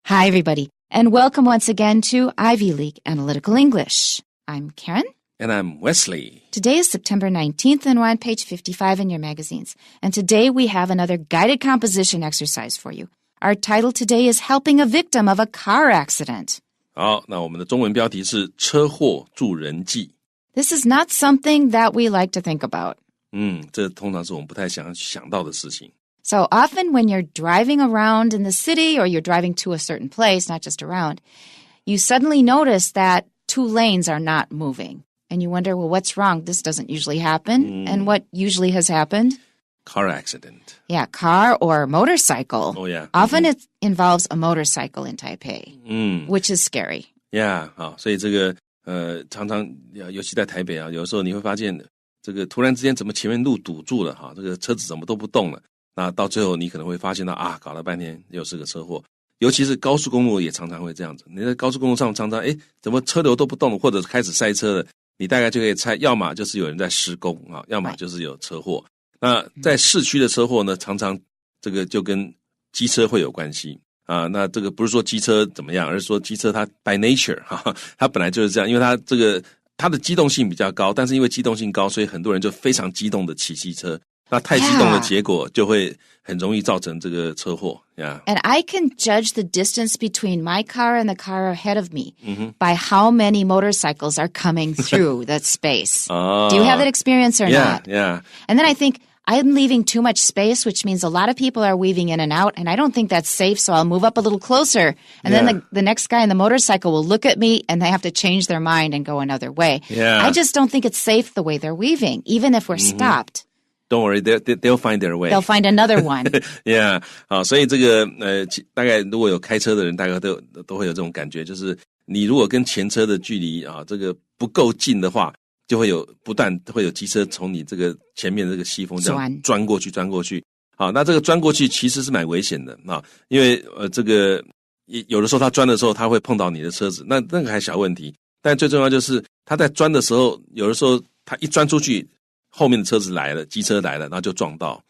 Hi, everybody, and welcome once again to Ivy League Analytical English. I'm Karen. And I'm Wesley. Today is September 19th, and we're on page 55 in your magazines. And today we have another guided composition exercise for you. Our title today is Helping a Victim of a Car Accident. 好，那我们的中文标题是车祸助人记。 This is not something that we like to think about. 这通常是我们不太想到的事情。 So often when you're driving around in the city or you're driving to a certain place, not just around, you suddenly notice that two lanes are not moving. And you wonder, well, what's wrong? This doesn't usually happen. And what usually has happened? Car accident. Yeah, car or motorcycle. Oh, yeah. Often it involves a motorcycle in Taipei, which is scary. Yeah, 好，所以这个常常尤其在台北啊，有时候你会发现这个突然之间怎么前面路堵住了哈，这个车子怎么都不动了。那到最后你可能会发现到啊，搞了半天又是个车祸。尤其是高速公路也常常会这样子。你在高速公路上常常怎么车流都不动了，或者开始塞车了，你大概就可以猜，要么就是有人在施工啊，要么就是有车祸。那在市区的车祸呢，常常这个就跟机车会有关系啊。那这个不是说机车怎么样，而是说机车它 by nature 它本来就是这样，因为它的机动性比较高，但是因为机动性高，所以很多人就非常激动的骑机车。那太激动的结果就会很容易造成这个车祸。Yeah. And I can judge the distance between my car and the car ahead of me by how many motorcycles are coming through that space. Do you have that experience or not? Yeah. And then I think I'm leaving too much space, which means a lot of people are weaving in and out, and I don't think that's safe, so I'll move up a little closer. And then the next guy in the motorcycle will look at me, and they have to change their mind and go another way. Yeah. I just don't think it's safe the way they're weaving, even if we're stopped.Don't worry, they'll find their way. They'll find another one. Yeah. 好，所以这个大概如果有开车的人，大概都会有这种感觉，就是你如果跟前车的距离啊，这个不够近的话，就会不断会有机车从你这个前面的这个西风这样钻过去。好，那这个钻过去其实是蛮危险的啊，因为这个有的时候他钻的时候，他会碰到你的车子，那个还小问题，但最重要就是他在钻的时候，有的时候他一钻出去。后面的车子来了，机车来了，然后就撞到。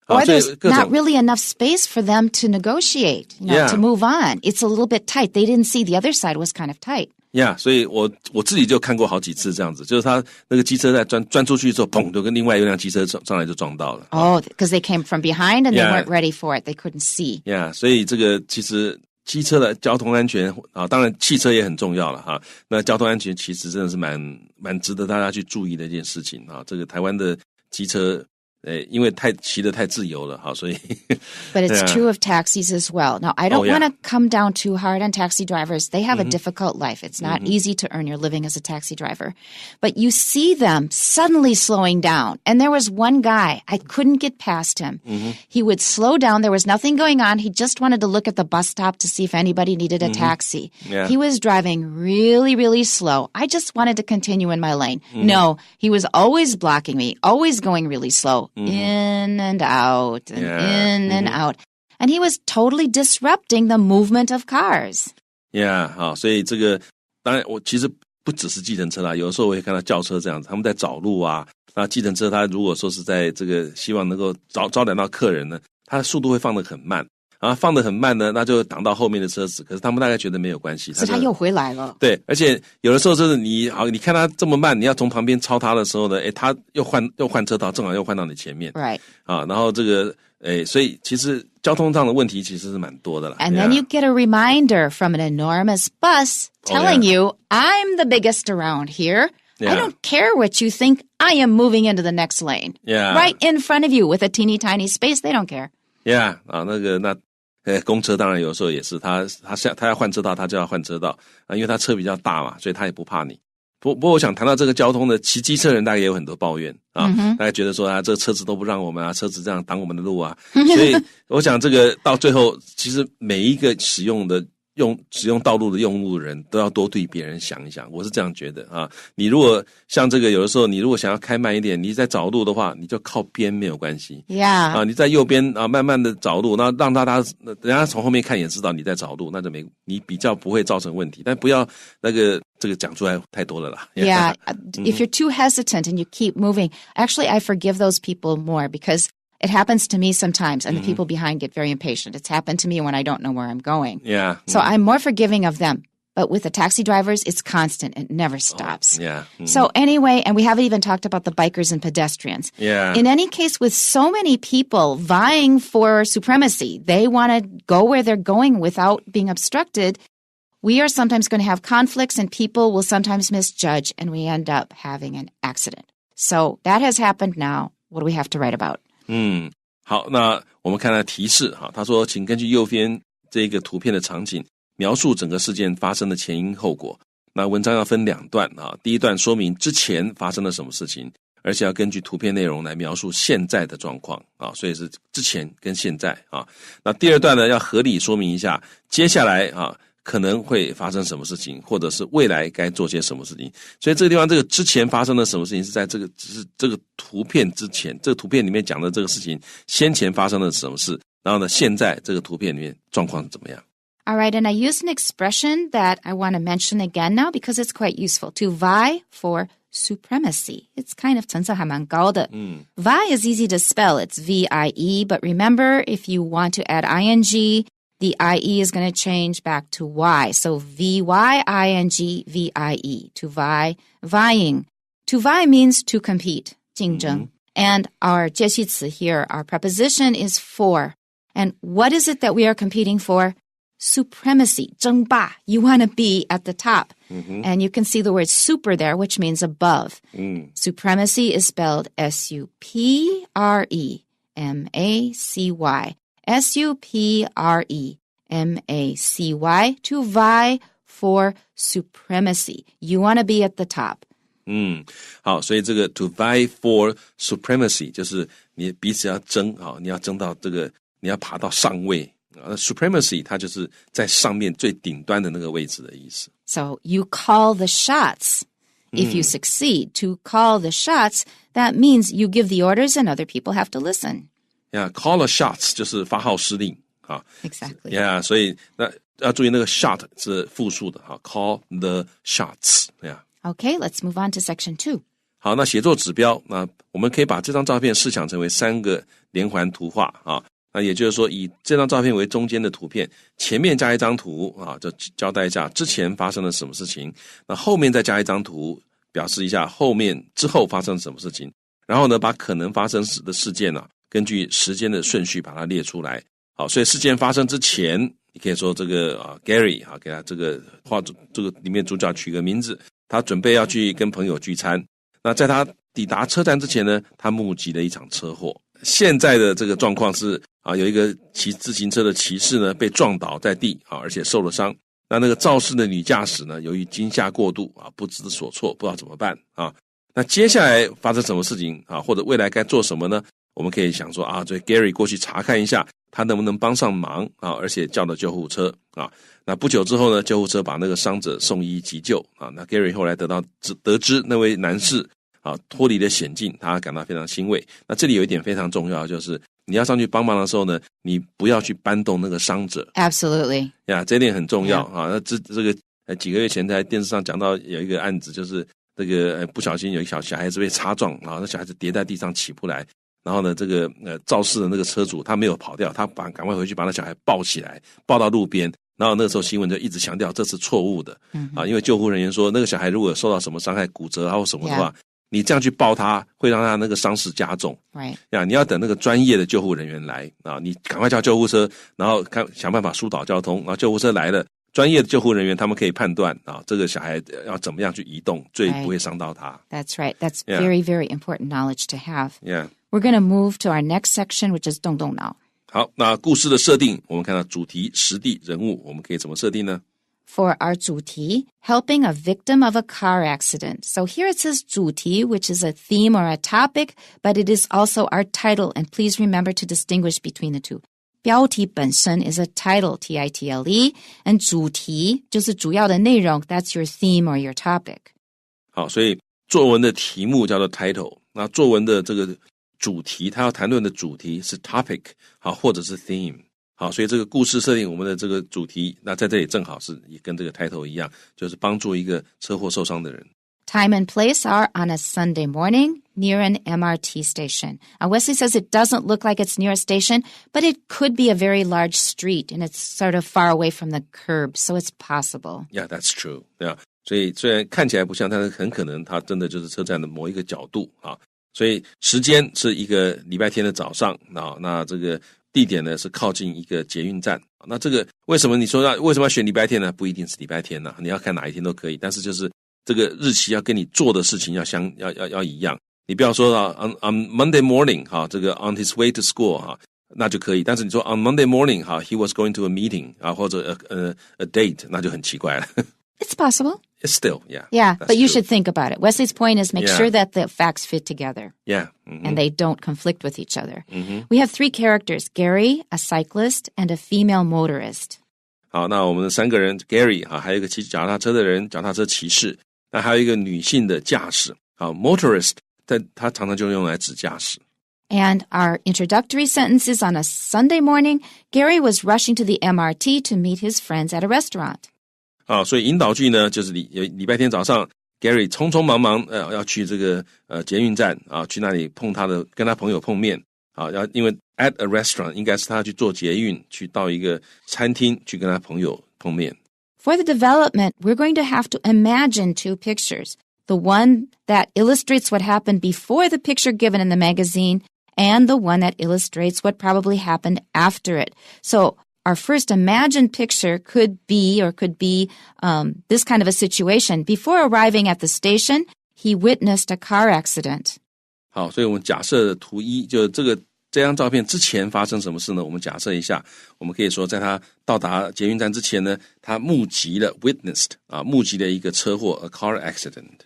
Or there's not really enough space for them to negotiate, to move on. It's a little bit tight. They didn't see the other side was kind of tight. Yeah, 所以我自己就看过好几次这样子，就是他那个机车在钻出去之后，砰，就跟另外一辆机车上来就撞到了。Oh, because they came from behind and they weren't ready for it. They couldn't see. Yeah, 所以这个其实机车的交通安全啊，当然汽车也很重要了哈。那交通安全其实真的是蛮值得大家去注意的一件事情啊。这个台湾的机车，因为骑得太自由了哈，所以。But it's true of taxis as well. Now, I don't want to come down too hard on taxi drivers. They have a difficult life. It's not easy to earn your living as a taxi driver. But you see them suddenly slowing down. And there was one guy, I couldn't get past him. He would slow down. There was nothing going on. He just wanted to look at the bus stop to see if anybody needed a taxi. Yeah. He was driving really, really slow. I just wanted to continue in my lane. No, he was always blocking me, always going really slow.In and out and in and out. And he was totally disrupting the movement of cars. Yeah, 好，所以这个当然我其实不只是计程车啦，有的时候我也看到轿车这样子，他们在找路啊。那计程车他如果说是在这个希望能够招揽到客人呢，他的速度会放得很慢。啊，放得很慢呢，那就挡到后面的车子。可是他们大概觉得没有关系，是他又回来了。对，而且有的时候就是你看他这么慢，你要从旁边超他的时候呢，他又换车道，正好又换到你前面。Right. 啊，然后这个所以其实交通上的问题其实是蛮多的啦。And then you get a reminder from an enormous bus telling you, I'm the biggest around here. I don't care what you think. I am moving into the next lane. Yeah. Right in front of you with a teeny tiny space. They don't care. Yeah. 啊，公车当然有时候也是，他要换车道，他就要换车道啊，因为他车比较大嘛，所以他也不怕你。不过我想谈到这个交通的骑机车人，大概也有很多抱怨啊，大概觉得说啊，这个车子都不让我们啊，车子这样挡我们的路啊，所以我想这个到最后，其实每一个使用道路的用路人都要多对别人想一想，我是这样觉得啊。你如果像这个有的时候，你如果想要开慢一点，你在找路的话，你就靠边没有关系。Yeah. 啊，你在右边啊，慢慢的找路，那让人家从后面看也知道你在找路，那就你比较不会造成问题。但不要这个讲出来太多了啦。Yeah. If you're too hesitant and you keep moving, actually I forgive those people more because It happens to me sometimes, and the people behind get very impatient. It's happened to me when I don't know where I'm going. Yeah. So I'm more forgiving of them. But with the taxi drivers, it's constant. It never stops. Yeah. So anyway, and we haven't even talked about the bikers and pedestrians. Yeah. In any case, with so many people vying for supremacy, they want to go where they're going without being obstructed. We are sometimes going to have conflicts, and people will sometimes misjudge, and we end up having an accident. So that has happened now. What do we have to write about? 好，那我们看它提示哈，他说，请根据右边这个图片的场景，描述整个事件发生的前因后果。那文章要分2段啊，第一段说明之前发生了什么事情，而且要根据图片内容来描述现在的状况啊，所以是之前跟现在啊。那第二段呢，要合理说明一下接下来啊可能会发生什么事情，或者是未来该做些什么事情。所以这个地方，这个之前发生了什么事情，是在这个只是这个图片之前，这个图片里面讲的这个事情先前发生了什么事，然后呢，现在这个图片里面状况是怎么样。All right, and I use an expression that I want to mention again now because it's quite useful. To vie for supremacy. It's kind of 层次还蛮高的。Vie is easy to spell. It's V-I-E, but remember, if you want to add ing, the I-E is going to change back to Y. So V-Y-I-N-G, V-I-E. To vie, vying. To vie means to compete, 竞争. And our 介系词 here, our preposition is for. And what is it that we are competing for? Supremacy, 争霸. You want to be at the top. And you can see the word super there, which means above. Supremacy is spelled S-U-P-R-E-M-A-C-Y. S-U-P-R-E-M-A-C-Y. To vie for supremacy. You want to be at the top. 好，所以这个 to vie for supremacy 就是你彼此要争啊，你要争到这个，你要爬到上位。supremacy 它就是在上面最顶端的那个位置的意思。So you call the shots. If you succeed to call the shots, that means you give the orders and other people have to listen. Yeah, call the shots 就是发号施令啊。Exactly. Yeah, 所以那要注意那个 shot 是复数的哈 ，call the shots. Yeah. Okay, let's move on to section 2. 好，那写作指标，那我们可以把这张照片试想成为3个连环图画啊。那也就是说，以这张照片为中间的图片，前面加一张图啊，就交代一下之前发生了什么事情。那后面再加一张图，表示一下后面之后发生了什么事情。然后呢，把可能发生的事件啊，根据时间的顺序把它列出来。好，所以事件发生之前，你可以说这个Gary 啊，给他这个画这个里面主角取个名字，他准备要去跟朋友聚餐。那在他抵达车站之前呢，他目击了一场车祸。现在的这个状况是啊，有一个骑自行车的骑士呢被撞倒在地啊，而且受了伤。那个肇事的女驾驶呢，由于惊吓过度啊，不知所措，不知道怎么办啊。那接下来发生什么事情啊，或者未来该做什么呢？我们可以想说啊，这 Gary 过去查看一下，他能不能帮上忙啊，而且叫了救护车啊。那不久之后呢，救护车把那个伤者送医急救啊。那 Gary 后来得知那位男士啊脱离了险境，他感到非常欣慰。那这里有一点非常重要，就是你要上去帮忙的时候呢，你不要去搬动那个伤者。Absolutely. 呀，这一点很重要啊。那这个几个月前在电视上讲到有一个案子，就是这个不小心有一个小孩子被擦撞啊，那小孩子跌在地上起不来。然后呢，这个肇事的那个车主他没有跑掉，他赶快回去把那小孩抱起来，抱到路边。然后那个时候新闻就一直强调这是错误的啊，因为救护人员说那个小孩如果受到什么伤害，骨折啊或什么的话，你这样去抱他会让他那个伤势加重。Right. 呀，你要等那个专业的救护人员来啊，你赶快叫救护车，然后想办法疏导交通，然后救护车来了。专业的救护人员他们可以判断啊，这个小孩要怎么样去移动，最不会伤到他。That's right. That's very, very important knowledge to have. Yeah. We're going to move to our next section, which is 动动脑。好，那故事的设定，我们看到主题、实地、人物，我们可以怎么设定呢？ For our 主题, helping a victim of a car accident. So here it says 主题, which is a theme or a topic, but it is also our title. And please remember to distinguish between the two. 标题本身 is a title, T-I-T-L-E, and 主题就是主要的内容 that's your theme or your topic. 好，所以作文的题目叫做 title， 那作文的这个主题，它要谈论的主题是 topic， 好，或者是 theme。好，所以这个故事设定我们的这个主题，那在这里正好是也跟这个 title 一样，就是帮助一个车祸受伤的人。Time and place are on a Sunday morning near an MRT station. Wesley says it doesn't look like it's near a station, but it could be a very large street, and it's sort of far away from the curb, so it's possible. Yeah, that's true. Yeah. 所以虽然看起来不像，但是很可能它真的就是车站的某一个角度啊。所以时间是一个礼拜天的早上啊，那这个地点呢是靠近一个捷运站。那这个为什么你说为什么要选礼拜天呢？不一定是礼拜天呢，你要看哪一天都可以，但是就是这个日期要跟你做的事情要一样。你不要说on Monday morning 哈，这个 on his way to school 哈，那就可以。但是你说 on Monday morning 哈 he was going to a meeting 啊，或者a date， 那就很奇怪了。It's possible. It's still, yeah. Yeah, but you should think about it. Wesley's point is make sure that the facts fit together. Yeah. And they don't conflict with each other. We have 3 characters, Gary, a cyclist, and a female motorist. 好，那我们3个人 Gary 还有一个骑脚踏车的人，脚踏车骑士，那还有一个女性的驾驶。好 motorist 它常常就用来指驾驶。And our introductory sentence is on a Sunday morning, Gary was rushing to the MRT to meet his friends at a restaurant. 好，所以引导句呢，就是礼拜天早上 Gary 匆匆忙忙要去这个捷运站啊，去那里跟他朋友碰面啊，因为 at a restaurant 应该是他去坐捷运，去到一个餐厅去跟他朋友碰面。For the development, we're going to have to imagine 2 pictures. The one that illustrates what happened before the picture given in the magazine and the one that illustrates what probably happened after it. So our first imagined picture could be this kind of a situation. Before arriving at the station, he witnessed a car accident. 好，所以我们假设图1就这张照片之前发生什么事呢？我们假设一下，我们可以说在他到达捷运站之前呢，他目击了 witnessed 目击了一个车祸 a car accident.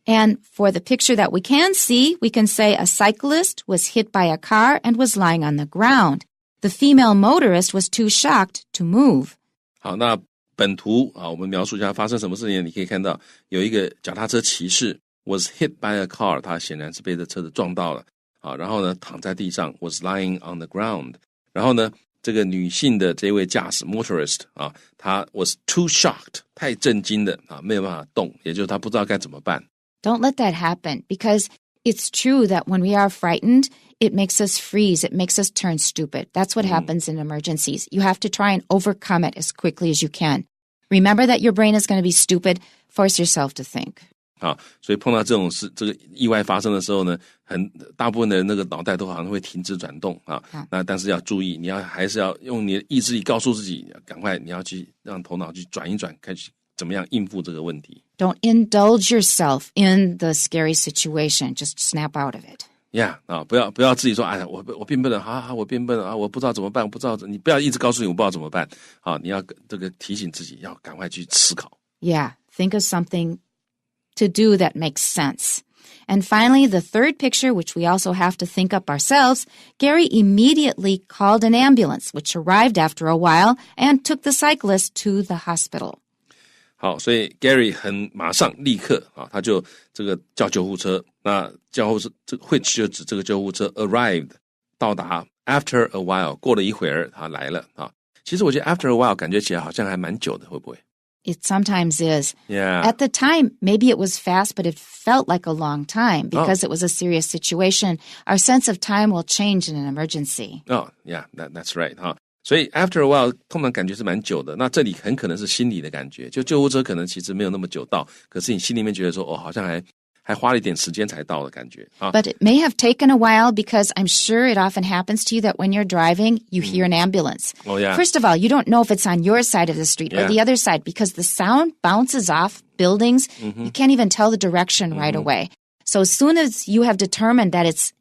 And for the picture that we can see, we can say a cyclist was hit by a car and was lying on the ground.The female motorist was too shocked to move. 好，那本图我们描述一下发生什么事情。你可以看到有一个脚踏车骑士 was hit by a car， 他显然是被这车子撞到了。好，然后呢躺在地上 was lying on the ground。然后呢，这个女性的这位驾驶 motorist 她 was too shocked， 太震惊的没有办法动，也就是她不知道该怎么办。Don't let that happen because it's true that when we are frightened,It makes us freeze. It makes us turn stupid. That's what happens in emergencies. You have to try and overcome it as quickly as you can. Remember that your brain is going to be stupid. Force yourself to think. 好，所以碰到这种事，这个意外发生的时候呢，大部分的人那个脑袋都好像会停止转动那但是要注意，你还是要用你的意志力告诉自己，赶快你要去让头脑去转一转，看怎么样应付这个问题。Don't indulge yourself in the scary situation. Just snap out of it.Yeah, 不要自己说，哎呀，我变笨了，好，我变笨了我不知道怎么办，你不要一直告诉你我不知道怎么办，你要这个提醒自己，要赶快去思考。Yeah, think of something to do that makes sense. And finally, the third picture, which we also have to think up ourselves, Gary immediately called an ambulance, which arrived after a while and took the cyclist to the hospital.好，所以 Gary 马上立刻他就这个叫救护车。那救护车这个 which 就指这个救护车 arrived 到达 after a while 过了一会儿他来了其实我觉得 after a while 感觉起来好像还蛮久的，会不会？ It sometimes is. Yeah. At the time, maybe it was fast, but it felt like a long time because it was a serious situation. Our sense of time will change in an emergency. Oh, yeah, that's right. 所以 after a while 通常感觉是蛮久的，那这里很可能是心理的感觉，就救护车可能其实没有那么久到，可是你心里面觉得说好像还花了一点时间才到的感觉But it may have taken a while because I'm sure it often happens to you that when you're driving, you hear an ambulance. Oh, yeah. First of all, you don't know if it's on your side of the street or the other side because the sound bounces off buildings. You can't even tell the direction right away. So as soon as you have determined that it's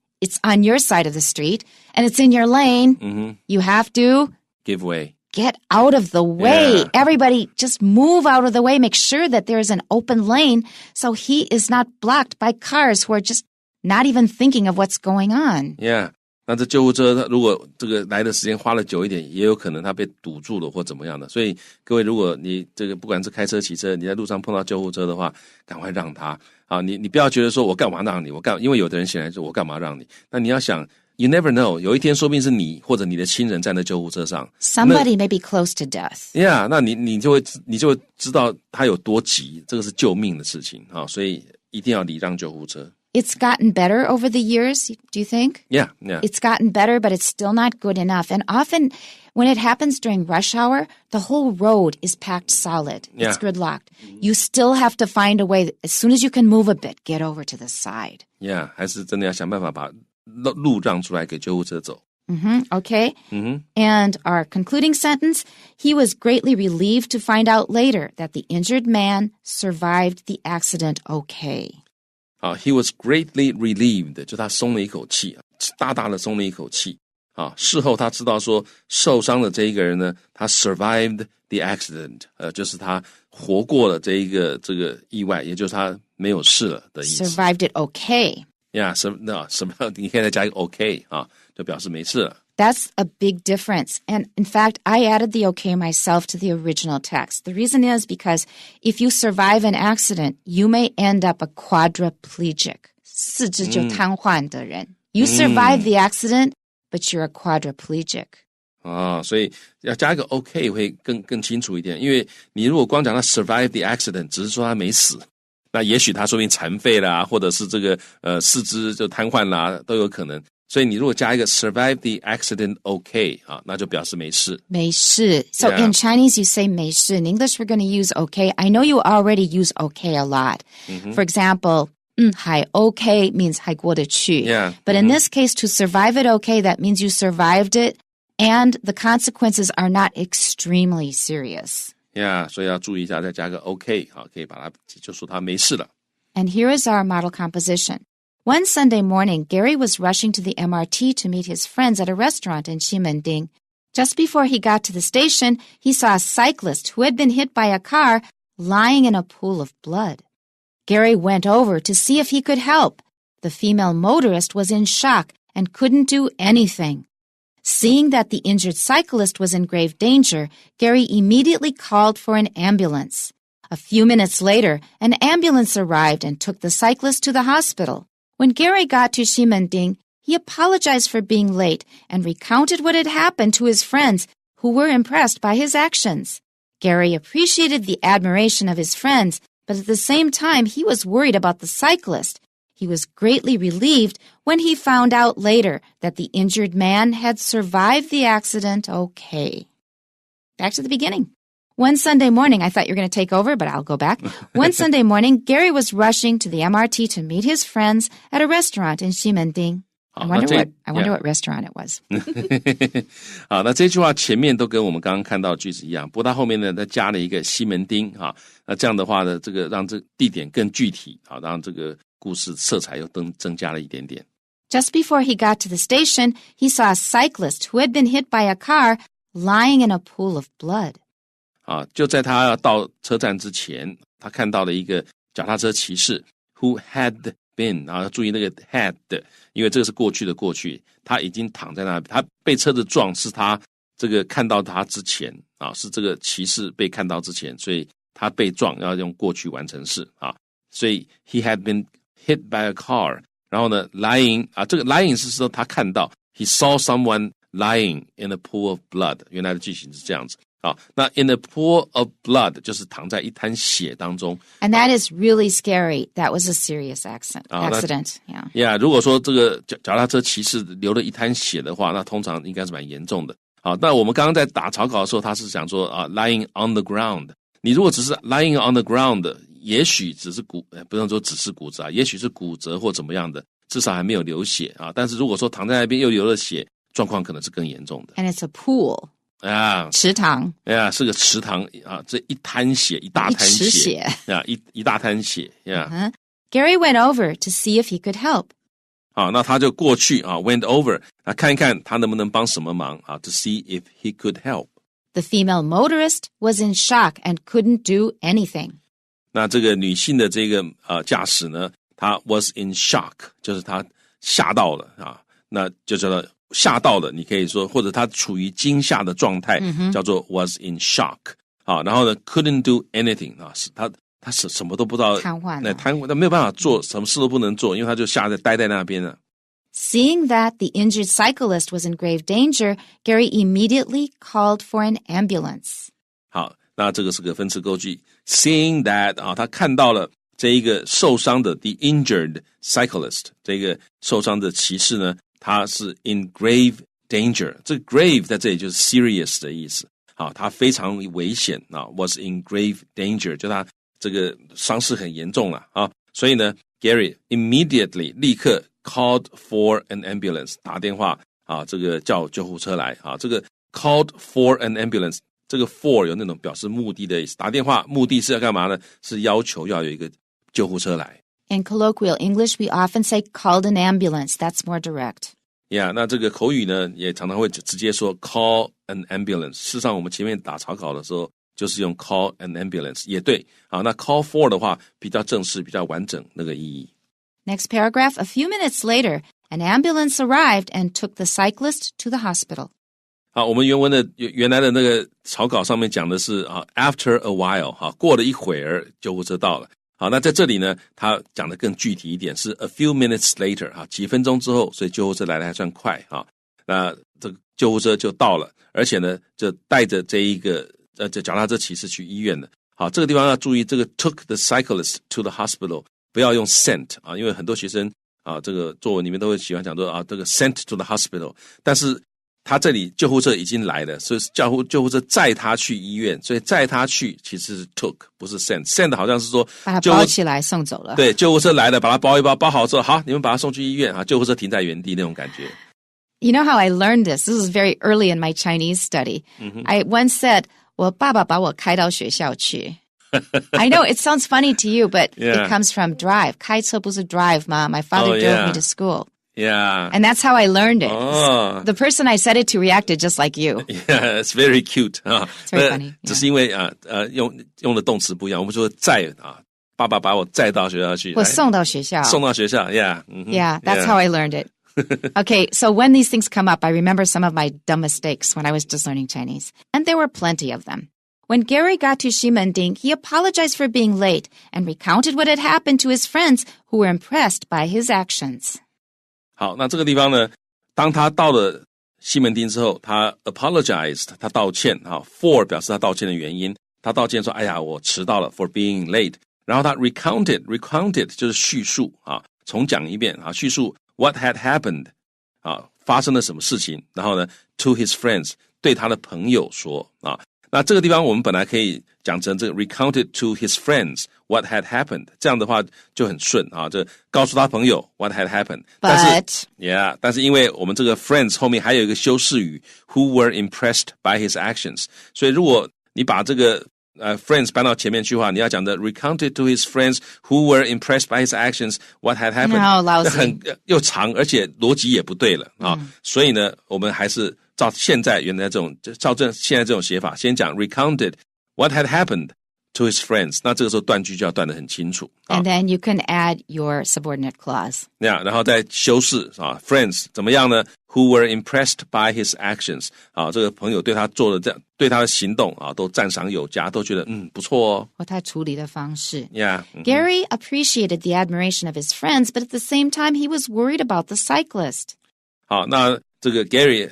on your side of the street and it's in your lane, you have to give way. Get out of the way. Yeah. Everybody just move out of the way. Make sure that there's an open lane so he is not blocked by cars who are just not even thinking of what's going on. Yeah. 那这救护车如果这个来的时间花了久一点，也有可能它被堵住了或怎么样的。所以各位，如果你这个不管是开车骑车，你在路上碰到救护车的话，赶快让他你不要觉得说我干嘛让你，因为有的人显然说我干嘛让你，那你要想You never know. 有一天说不定是你或者你的亲人站在救护车上。Somebody may be close to death. Yeah, 那你就会知道他有多急，这个是救命的事情所以一定要礼让救护车。It's gotten better over the years, do you think? Yeah. It's gotten better, but it's still not good enough. And often when it happens during rush hour, the whole road is packed solid. Yeah. It's gridlocked. You still have to find a way, as soon as you can move a bit, get over to the side. Yeah, 还是真的要想办法把路让出来给救护车走。Okay. And our concluding sentence, he was greatly relieved to find out later that the injured man survived the accident okay. He was greatly relieved, 就他松了一口气，大大的松了一口气。事后他知道说受伤的这一个人呢，他 survived the accident， 就是他活过了这个意外，也就是他没有事了的意思。Survived it okay. Yeah, 你可以再加一个 okay 就表示没事了。That's a big difference. And in fact, I added the okay myself to the original text. The reason is because if you survive an accident, you may end up a quadriplegic. 四肢就瘫痪的人. You survive the accident, but you're a quadriplegic. 所以要加一个 okay 会更清楚一点，因为你如果光讲他 survive the accident， 只是说他没死，那也许他说不定残废啦，或者是这个四肢就瘫痪啦，都有可能。所以你如果加一个 survive the accident okay 那就表示没事。没事. So in Chinese you say 没事. In English we're going to use okay. I know you already use okay a lot. For example, 还 okay means 还过得去. Yeah. But in this case, to survive it okay, that means you survived it and the consequences are not extremely serious. Yeah, 所以要注意一下，再加个 okay 可以把它就说他没事了。And here is our model composition. One Sunday morning, Gary was rushing to the MRT to meet his friends at a restaurant in Ximending. Just before he got to the station, he saw a cyclist who had been hit by a car lying in a pool of blood. Gary went over to see if he could help. The female motorist was in shock and couldn't do anything. Seeing that the injured cyclist was in grave danger, Gary immediately called for an ambulance. A few minutes later, an ambulance arrived and took the cyclist to the hospital. When Gary got to Ximending, he apologized for being late and recounted what had happened to his friends, who were impressed by his actions. Gary appreciated the admiration of his friends, but at the same time, he was worried about the cyclist. He was greatly relieved when he found out later that the injured man had survived the accident okay. Back to the beginning. One Sunday morning, I thought you were going to take over, but I'll go back. One Sunday morning, Gary was rushing to the MRT to meet his friends at a restaurant in Ximending. I wonder what restaurant it was. 好，那这句话前面都跟我们刚刚看到的句子一样，不过它后面呢，再加了一个西门町那这样的话呢，这个让这地点更具体让这个故事色彩又增加了一点点。Just before he got to the station, he saw a cyclist who had been hit by a car lying in a pool of blood. 就在他要到车站之前，他看到了一个脚踏车骑士 who had been， 要注意那个 had， 因为这个是过去的过去，他已经躺在那，他被车子撞是他这个看到他之前是这个骑士被看到之前，所以他被撞要用过去完成式所以 he had been hit by a car， 然后呢 lying 这个 lying 是说他看到 he saw someone lying in a pool of blood， 原来的句型是这样子。那 in a pool of blood 就是躺在一滩血当中。And that is really scary. That was a serious accident. Yeah, 如果说这个脚踏车骑士流了一滩血的话，那通常应该是蛮严重的。好，那我们刚刚在打草稿的时候，他是想说lying on the ground。你如果只是 lying on the ground， 也许只是不用说只是骨折也许是骨折或怎么样的，至少还没有流血但是如果说躺在那边又流了血，状况可能是更严重的。And it's a pool. 池塘是个池塘这一滩血，一大滩血一大滩血Gary went over to see if he could help. 那他就过去went over 看一看他能不能帮什么忙to see if he could help. The female motorist was in shock and couldn't do anything. 那这个女性的这个驾驶呢，她 was in shock， 就是她吓到了那就叫做吓到了，你可以说，或者他处于惊吓的状态，叫做 was in shock。然后呢 couldn't do anything 是他什么都不知道，瘫痪了，他没有办法做，什么事都不能做，因为他就待在那边了。Seeing that the injured cyclist was in grave danger, Gary immediately called for an ambulance. 好，那这个是个分词构句。Seeing that 他看到了这一个受伤的 the injured cyclist 这个受伤的骑士呢，他是 in grave danger， 这个 grave 在这里就是 serious 的意思，好，他非常危险啊 was in grave danger， 就他这个伤势很严重了啊，所以呢 Gary immediately 立刻 called for an ambulance 打电话啊，这个叫救护车来啊，这个 called for an ambulance， 这个 for 有那种表示目的的意思，打电话目的是要干嘛呢？是要求要有一个救护车来。In colloquial English, we often say called an ambulance. That's more direct. Yeah, 那这个口语呢，也常常会直接说 call an ambulance。事实上，我们前面打草稿的时候，就是用 call an ambulance， 也对。好，那 call for 的话，比较正式，比较完整那个意义。Next paragraph, a few minutes later, an ambulance arrived and took the cyclist to the hospital. 好，我们原来的那个草稿上面讲的是after a while， 过了一会儿，救护车到了。好，那在这里呢，他讲的更具体一点，是 a few minutes later， 几分钟之后，所以救护车来的还算快啊。那这个救护车就到了，而且呢，就带着这一个这脚踏车骑士去医院了。好，这个地方要注意，这个 took the cyclist to the hospital， 不要用 sent 啊，因为很多学生啊，这个作文里面都会喜欢讲说这个 sent to the hospital， 但是他这里救护车已经来了，所以救护车载他去医院，所以载他去其实是 took， 不是 send 好像是说把他包起来送走了。对，救护车来了，把他包一包，包好之后，好，你们把他送去医院啊，救护车停在原地那种感觉。You know how I learned this? This was very early in my Chinese study. I once said, 我爸爸把我开到学校去。I know it sounds funny to you, but it comes from drive. 开车不是 drive 吗？ My father drove me to school.Yeah. And that's how I learned it. The person I said it to reacted just like you. Yeah, it's very cute. It's very funny. 只是因为用的动词不一样，我们说载爸爸把我载到学校去，我送到学校。送到学校 Yeah. Yeah, that's how I learned it. Okay, so when these things come up, I remember some of my dumb mistakes when I was just learning Chinese. And there were plenty of them. When Gary got to Ximending, he apologized for being late and recounted what had happened to his friends who were impressed by his actions.好，那这个地方呢，当他到了西门町之后，他 apologized， 他道歉for 表示他道歉的原因，他道歉说，哎呀，我迟到了 for being late， 然后他 recounted 就是叙述重讲一遍叙述 what had happened 发生了什么事情，然后呢 to his friends 对他的朋友说那这个地方我们本来可以讲成这个 recounted to his friends what had happened， 这样的话就很顺就告诉他朋友 what had happened。 但是因为我们这个 friends 后面还有一个修饰语 who were impressed by his actions， 所以如果你把这个friends 搬到前面去的话，你要讲的 recounted to his friends who were impressed by his actions what had happened， 很又长，而且逻辑也不对了所以呢，我们还是照现在原来现在这种写法，先讲 recounted what had happened to his friends， 那这个时候断句就要断得很清楚。And then you can add your subordinate clause. 然后再修饰friends 怎么样呢 ？Who were impressed by his actions 这个朋友对他做的这样，对他的行动都赞赏有加，都觉得不错哦。或他处理的方式。Gary appreciated the admiration of his friends, but at the same time he was worried about the cyclist. 好，那这个 Gary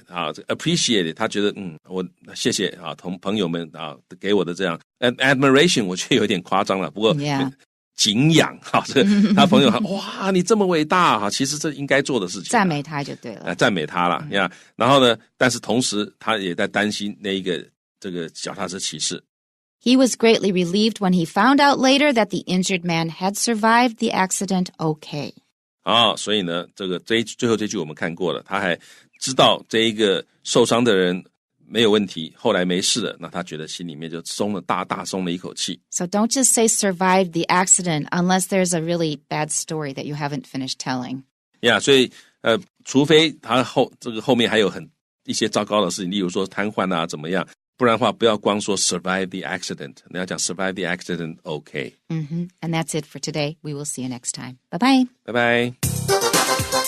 appreciate 他觉得我谢谢同朋友们给我的这样 admiration 我觉得有点夸张了，不过敬仰他朋友哇你这么伟大其实这应该做的事情，赞美他就对了，赞美他了然后呢，但是同时他也在担心那一个这个脚踏车骑士。He was greatly relieved when he found out later that the injured man had survived the accident okay. 所以呢，这个最后这句我们看过了，他还知道这一个受伤的人没有问题，后来没事了，那他觉得心里面就大松了一口气。So don't just say survived the accident unless there's a really bad story that you haven't finished telling. 所以除非他这个后面还有一些糟糕的事情，例如说瘫痪怎么样，不然的话不要光说 survive the accident， 你要讲 survive the accident okay. And that's it for today. We will see you next time. Bye-bye. Bye-bye.